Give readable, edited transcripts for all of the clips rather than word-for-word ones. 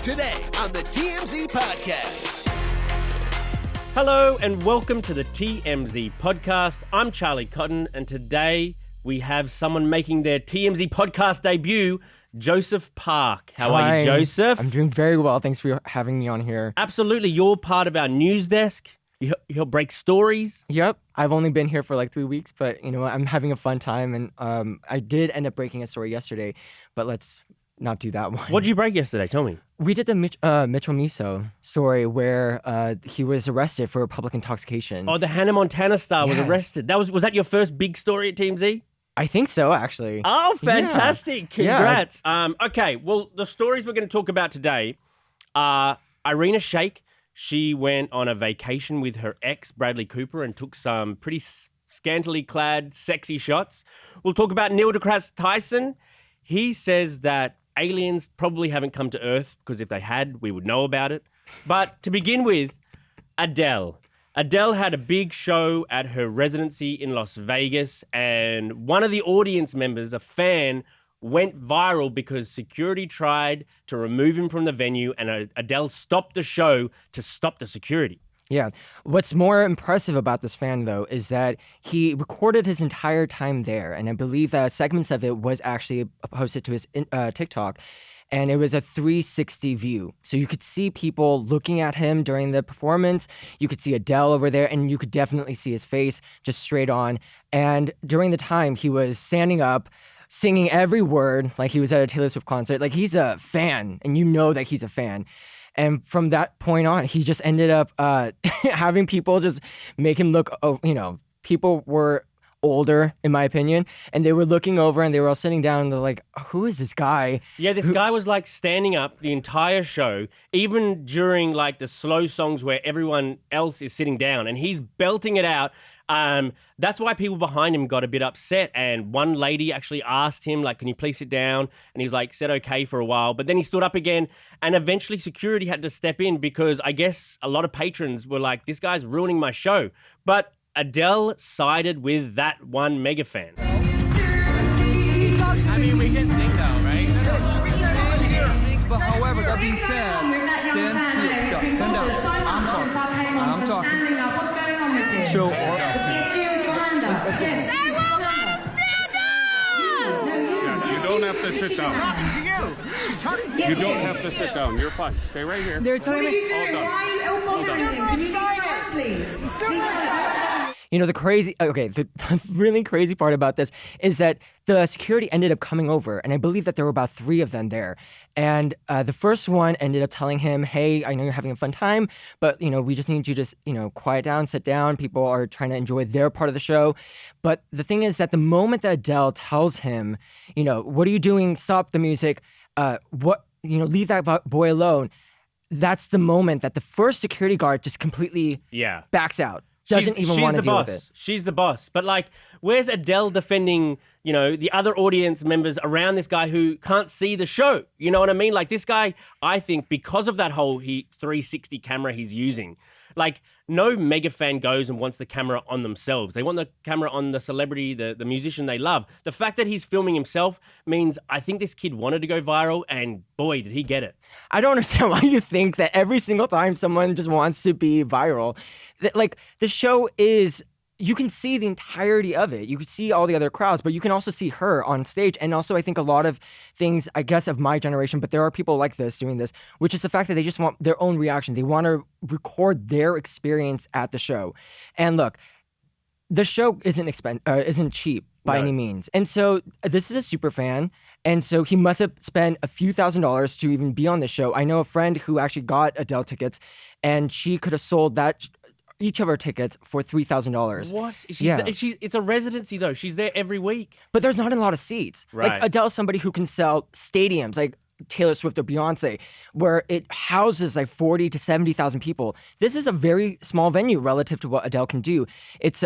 Today on the TMZ Podcast. Hello and welcome to the TMZ Podcast. I'm Charlie Cotton, and today we have someone making their TMZ Podcast debut, Joseph Park. How are you, Joseph? I'm doing very well. Thanks for having me on here. Absolutely. You're part of our news desk. You help break stories. Yep. I've only been here for like 3 weeks, but you know, I'm having a fun time, and I did end up breaking a story yesterday, but let's not do that one. What did you break yesterday? Tell me. We did the Mitchell Miso story where he was arrested for public intoxication. Oh, the Hannah Montana star was arrested. Was that your first big story at TMZ? I think so, actually. Oh, fantastic. Yeah. Congrats. Yeah. Okay, well, the stories we're going to talk about today are Irina Shayk. She went on a vacation with her ex, Bradley Cooper, and took some pretty scantily clad, sexy shots. We'll talk about DeGrasse Tyson. He says that aliens probably haven't come to Earth, because if they had, we would know about it. But to begin with, Adele. Adele had a big show at her residency in Las Vegas, and one of the audience members, a fan, went viral because security tried to remove him from the venue, and Adele stopped the show to stop the security. Yeah. What's more impressive about this fan, though, is that he recorded his entire time there. And I believe that segments of it was actually posted to his TikTok. And it was a 360 view. So you could see people looking at him during the performance. You could see Adele over there, and you could definitely see his face just straight on. And during the time, he was standing up, singing every word like he was at a Taylor Swift concert. Like, he's a fan, and you know that he's a fan. And from that point on, he just ended up having people just make him look, people were older, in my opinion, and they were looking over and they were all sitting down and they're like, who is this guy? Yeah, this guy was like standing up the entire show, even during like the slow songs where everyone else is sitting down, and he's belting it out. That's why people behind him got a bit upset, and one lady actually asked him, like, can you please sit down? And he's like, said okay for a while, but then he stood up again, and eventually security had to step in because I guess a lot of patrons were like, this guy's ruining my show. But Adele sided with that one mega fan. I mean, we can sing though, right? Sing, but however, that being said, stand up. I'm talking. So, you don't have to sit down. She's talking to you. She's talking to you. You don't have to sit down. You're fine. Stay right here. They're telling me. All done. Can you go, please? You know, the really crazy part about this is that the security ended up coming over, and I believe that there were about 3 of them there. And the first one ended up telling him, hey, I know you're having a fun time, but, we just need you to, quiet down, sit down. People are trying to enjoy their part of the show. But the thing is that the moment that Adele tells him, what are you doing? Stop the music. Leave that boy alone. That's the moment that the first security guard just completely backs out. Doesn't even want to deal with it. She's the boss. But like, where's Adele defending, the other audience members around this guy who can't see the show? You know what I mean? Like, this guy, I think, because of that whole 360 camera he's using, like, no mega fan goes and wants the camera on themselves. They want the camera on the celebrity, the musician they love. The fact that he's filming himself means I think this kid wanted to go viral, and boy, did he get it. I don't understand why you think that every single time someone just wants to be viral, that, like, the show is, you can see the entirety of it. You can see all the other crowds, but you can also see her on stage. And also, I think a lot of things, I guess, of my generation, but there are people like this doing this, which is the fact that they just want their own reaction. They want to record their experience at the show. And look, the show isn't cheap by any means. And so this is a super fan. And so he must have spent a few $1,000s to even be on the show. I know a friend who actually got Adele tickets, and she could have sold each of her tickets for $3,000. What? It's a residency, though. She's there every week. But there's not a lot of seats. Right. Like, Adele's somebody who can sell stadiums, like Taylor Swift or Beyonce, where it houses like 40 to 70,000 people. This is a very small venue relative to what Adele can do. It's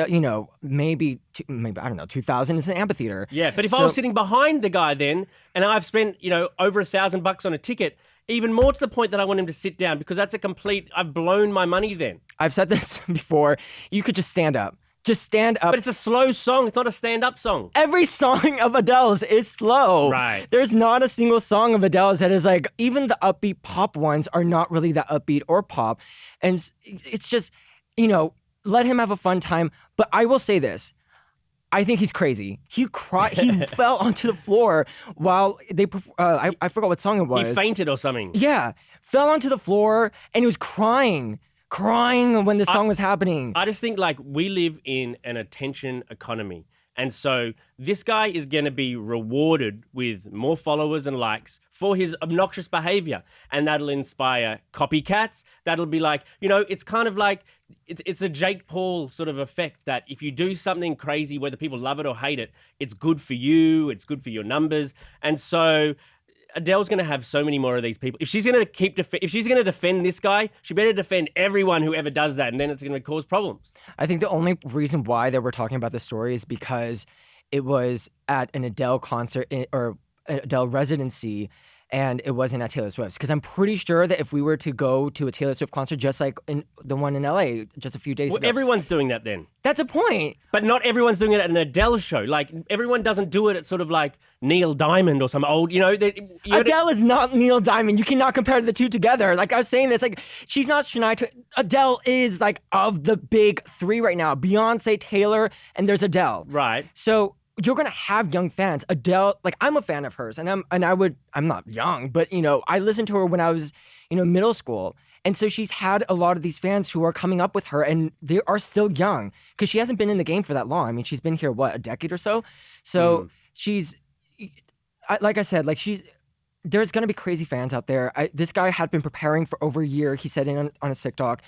maybe I don't know, 2,000 is an amphitheater. Yeah, but if I was sitting behind the guy then, and I've spent over $1,000 on a ticket, even more to the point that I want him to sit down, because that's I've blown my money then. I've said this before. You could just stand up. just stand up. But it's a slow song. It's not a stand-up song. Every song of Adele's is slow. Right. There's not a single song of Adele's that is like, even the upbeat pop ones are not really that upbeat or pop. And it's just, let him have a fun time. But I will say this. I think he's crazy. He fell onto the floor while they, I forgot what song it was. He fainted or something. Yeah. Fell onto the floor and he was crying when the song was happening. I just think like we live in an attention economy. And so this guy is going to be rewarded with more followers and likes for his obnoxious behavior. And that'll inspire copycats. That'll be like, it's kind of like, it's a Jake Paul sort of effect that if you do something crazy, whether people love it or hate it, it's good for you, it's good for your numbers. And so Adele's going to have so many more of these people. If she's going to defend this guy, she better defend everyone who ever does that, and then it's going to cause problems. I think the only reason why that we're talking about this story is because it was at an Adele concert or Adele residency, and it wasn't at Taylor Swift's. Because I'm pretty sure that if we were to go to a Taylor Swift concert, just like in the one in LA just a few days ago. Everyone's doing that then. That's a point. But not everyone's doing it at an Adele show. Like, everyone doesn't do it at sort of like Neil Diamond or some old, Adele is not Neil Diamond. You cannot compare the two together. Like I was saying this, like she's not Shania Twain. Adele is like of the big three right now. Beyonce, Taylor, and there's Adele. Right. So you're gonna have young fans. Adele, like I'm a fan of hers, and I'm not young, but I listened to her when I was, middle school. And so she's had a lot of these fans who are coming up with her, and they are still young because she hasn't been in the game for that long. I mean, she's been here, a decade or so? So like I said, there's going to be crazy fans out there. This guy had been preparing for over a year, he said on his TikTok,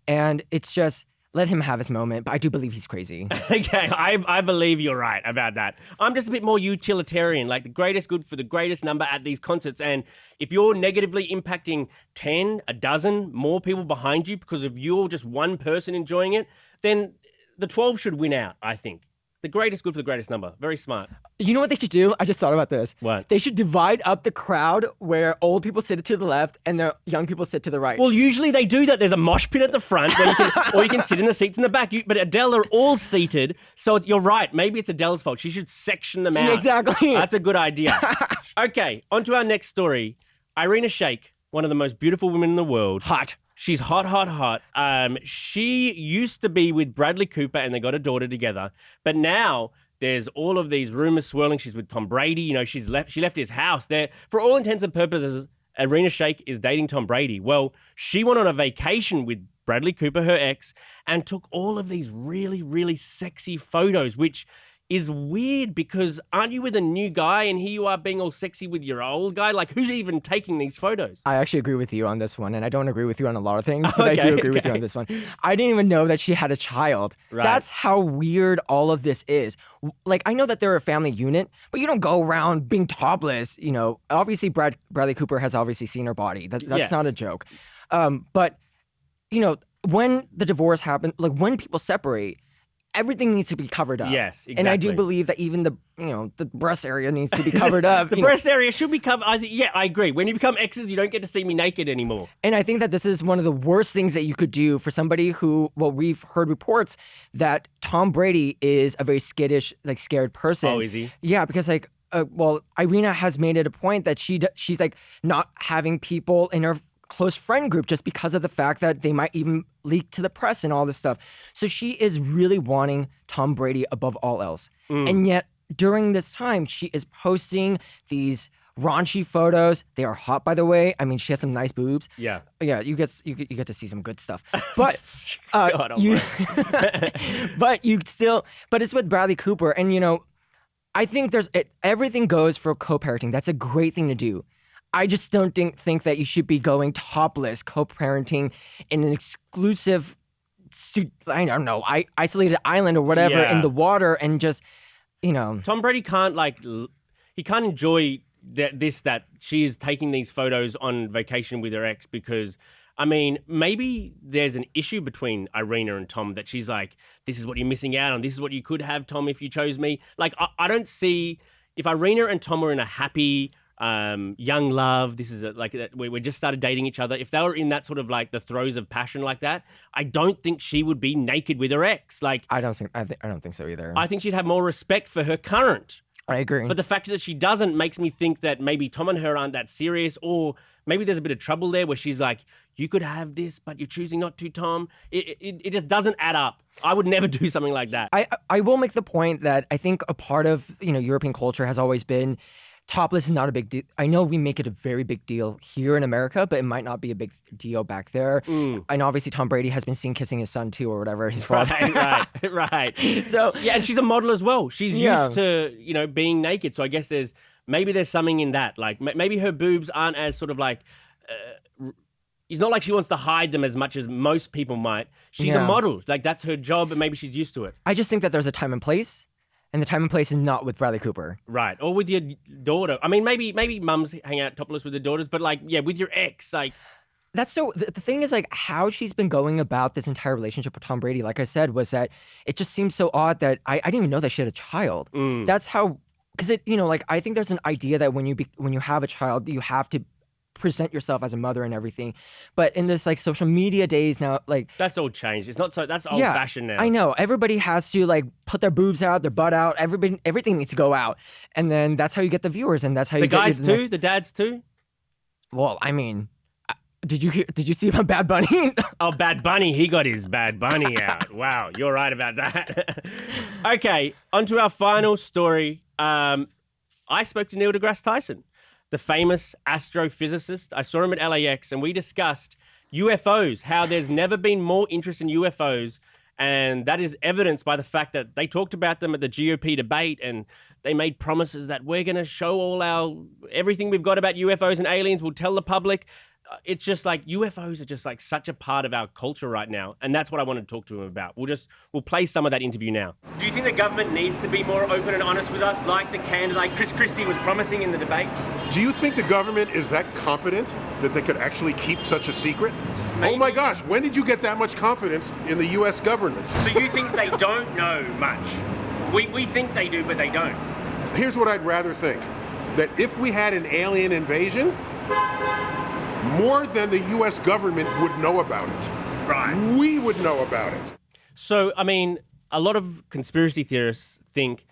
and it's just, let him have his moment, but I do believe he's crazy. Okay, I believe you're right about that. I'm just a bit more utilitarian, like the greatest good for the greatest number at these concerts. And if you're negatively impacting 10, a dozen more people behind you because of you're just one person enjoying it, then the 12 should win out, I think. The greatest good for the greatest number. Very smart. You know what they should do? I just thought about this. What? They should divide up the crowd where old people sit to the left and the young people sit to the right. Well, usually they do that. There's a mosh pit at the front where or you can sit in the seats in the back. But Adele are all seated, so you're right. Maybe it's Adele's fault. She should section them out. Exactly. That's a good idea. Okay, on to our next story. Irina Shayk, one of the most beautiful women in the world. Hot. She's hot, hot, hot. She used to be with Bradley Cooper and they got a daughter together. But now there's all of these rumors swirling. She's with Tom Brady. She left his house there. For all intents and purposes, Irina Shayk is dating Tom Brady. Well, she went on a vacation with Bradley Cooper, her ex, and took all of these really, really sexy photos, which is weird because aren't you with a new guy and here you are being all sexy with your old guy? Like, who's even taking these photos? I actually agree with you on this one, and I don't agree with you on a lot of things, but I do agree with you on this one. I didn't even know that she had a child. Right. That's how weird all of this is. Like, I know that they're a family unit, but you don't go around being topless. Obviously Bradley Cooper has obviously seen her body. That's Yes. not a joke. But when the divorce happened, like when people separate, everything needs to be covered up. Yes, exactly. And I do believe that even the breast area needs to be covered up. The breast area should be covered. I agree. When you become exes, you don't get to see me naked anymore. And I think that this is one of the worst things that you could do for somebody who, we've heard reports that Tom Brady is a very skittish, scared person. Oh, is he? Yeah, because Irina has made it a point that she's not having people in her close friend group just because of the fact that they might even leak to the press and all this stuff. So she is really wanting Tom Brady above all else. And yet during this time, she is posting these raunchy photos. They are hot, by the way. I mean, she has some nice boobs. Yeah. Yeah, you get to see some good stuff. But God, but it's with Bradley Cooper. And I think everything goes for co-parenting. That's a great thing to do. I just don't think that you should be going topless, co-parenting in an exclusive, isolated island or whatever in the water and just, Tom Brady can't he can't enjoy that she is taking these photos on vacation with her ex because, I mean, maybe there's an issue between Irina and Tom that she's like, this is what you're missing out on. This is what you could have, Tom, if you chose me. I don't see, if Irina and Tom were in a happy young love. This is we just started dating each other. If they were in that sort of like the throes of passion like that, I don't think she would be naked with her ex. Like I don't think so either. I think she'd have more respect for her current. I agree. But the fact that she doesn't makes me think that maybe Tom and her aren't that serious, or maybe there's a bit of trouble there where she's like, you could have this, but you're choosing not to, Tom. It just doesn't add up. I would never do something like that. I will make the point that I think a part of European culture has always been topless is not a big deal. I know we make it a very big deal here in America, but it might not be a big deal back there. And obviously Tom Brady has been seen kissing his son too, or whatever. His father. Right. So yeah, and she's a model as well. She's used to being naked. So I guess there's something in that. Like maybe her boobs aren't as sort of like. It's not like she wants to hide them as much as most people might. She's a model. Like that's her job, and maybe she's used to it. I just think that there's a time and place. And the time and place is not with Bradley Cooper. Right. Or with your daughter. I mean, maybe mums hang out topless with their daughters, but with your ex, That's so, the thing is how she's been going about this entire relationship with Tom Brady, like I said, was that it just seems so odd that I didn't even know that she had a child. That's how, because I think there's an idea that when you have a child, you have to present yourself as a mother and everything, but in this social media days now, that's all changed. It's not so. That's old fashioned now. I know everybody has to put their boobs out, their butt out. Everything needs to go out, and then that's how you get the viewers, and that's how you get guys too, the dads too. Well, I mean, did you see about Bad Bunny? Oh, Bad Bunny, he got his Bad Bunny out. Wow, you're right about that. Okay, on to our final story. I spoke to Neil deGrasse Tyson, the famous astrophysicist. I saw him at LAX, and we discussed UFOs, how there's never been more interest in UFOs, and that is evidenced by the fact that they talked about them at the GOP debate, and they made promises that we're going to show everything we've got about UFOs and aliens. We'll tell the public. It's just like UFOs are just like such a part of our culture right now, and that's what I want to talk to him about. We'll play some of that interview now. Do you think the government needs to be more open and honest with us, like the candidate Chris Christie was promising in the debate? Do you think the government is that competent that they could actually keep such a secret? Maybe. Oh my gosh, when did you get that much confidence in the U.S. government? So you think they don't know much? We think they do, but they don't. Here's what I'd rather think. That if we had an alien invasion, more than the U.S. government would know about it. Right. We would know about it. So, I mean, a lot of conspiracy theorists think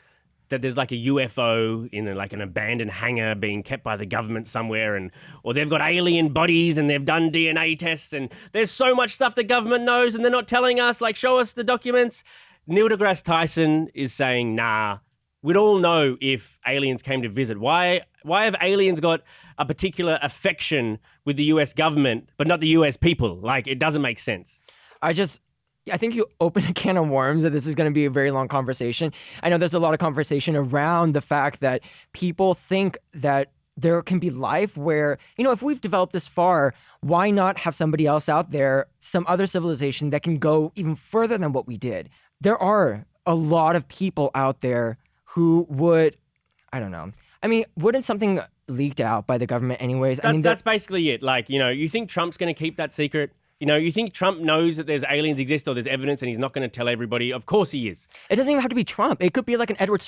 that there's like a UFO in an abandoned hangar being kept by the government somewhere, or they've got alien bodies and they've done DNA tests, and there's so much stuff the government knows and they're not telling us, show us the documents. Neil deGrasse Tyson is saying, nah, we'd all know if aliens came to visit. Why have aliens got a particular affection with the US government, but not the US people? It doesn't make sense. I think you open a can of worms, and this is going to be a very long conversation. I know there's a lot of conversation around the fact that people think that there can be life where, if we've developed this far, why not have somebody else out there, some other civilization that can go even further than what we did? There are a lot of people out there who would, I don't know. I mean, wouldn't something leaked out by the government anyways? That's basically it. You think Trump's going to keep that secret? You think Trump knows that there's aliens exist or there's evidence and he's not going to tell everybody? Of course he is. It doesn't even have to be Trump. It could be like an Edward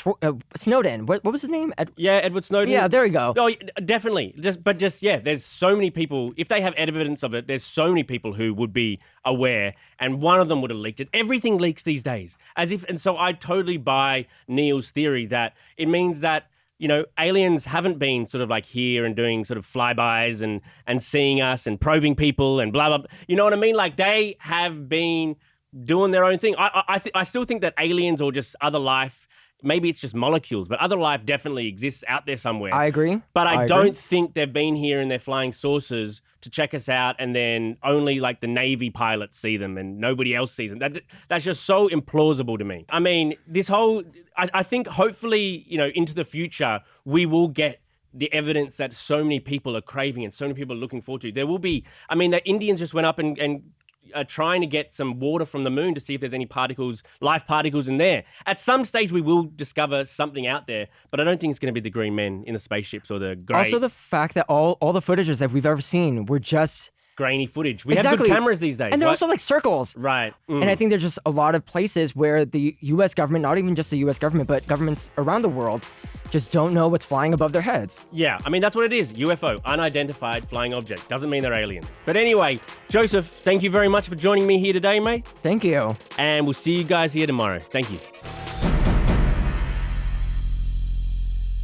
Snowden. What was his name? Edward Snowden. Yeah, there you go. Oh, definitely. There's so many people. If they have evidence of it, there's so many people who would be aware, and one of them would have leaked it. Everything leaks these days. And so I totally buy Neil's theory that it means that aliens haven't been sort of here and doing sort of flybys and seeing us and probing people and blah, blah, blah. You know what I mean? They have been doing their own thing. I still think that aliens or just other life, maybe it's just molecules, but other life definitely exists out there somewhere. I agree. But I don't think they've been here in their flying saucers to check us out, and then only the Navy pilots see them and nobody else sees them. That's just so implausible to me. I mean, I think hopefully, into the future, we will get the evidence that so many people are craving and so many people are looking forward to. There will be, the Indians just went up and trying to get some water from the moon to see if there's any life particles in there. At some stage, we will discover something out there, but I don't think it's going to be the green men in the spaceships or the grey. Also, the fact that all the footages that we've ever seen were just grainy footage. We have good cameras these days. And they're also circles. Right. And I think there's just a lot of places where the U.S. government, not even just the U.S. government, but governments around the world, just don't know what's flying above their heads. Yeah, I mean, that's what it is. UFO, unidentified flying object. Doesn't mean they're aliens. But anyway, Joseph, thank you very much for joining me here today, mate. Thank you. And we'll see you guys here tomorrow. Thank you.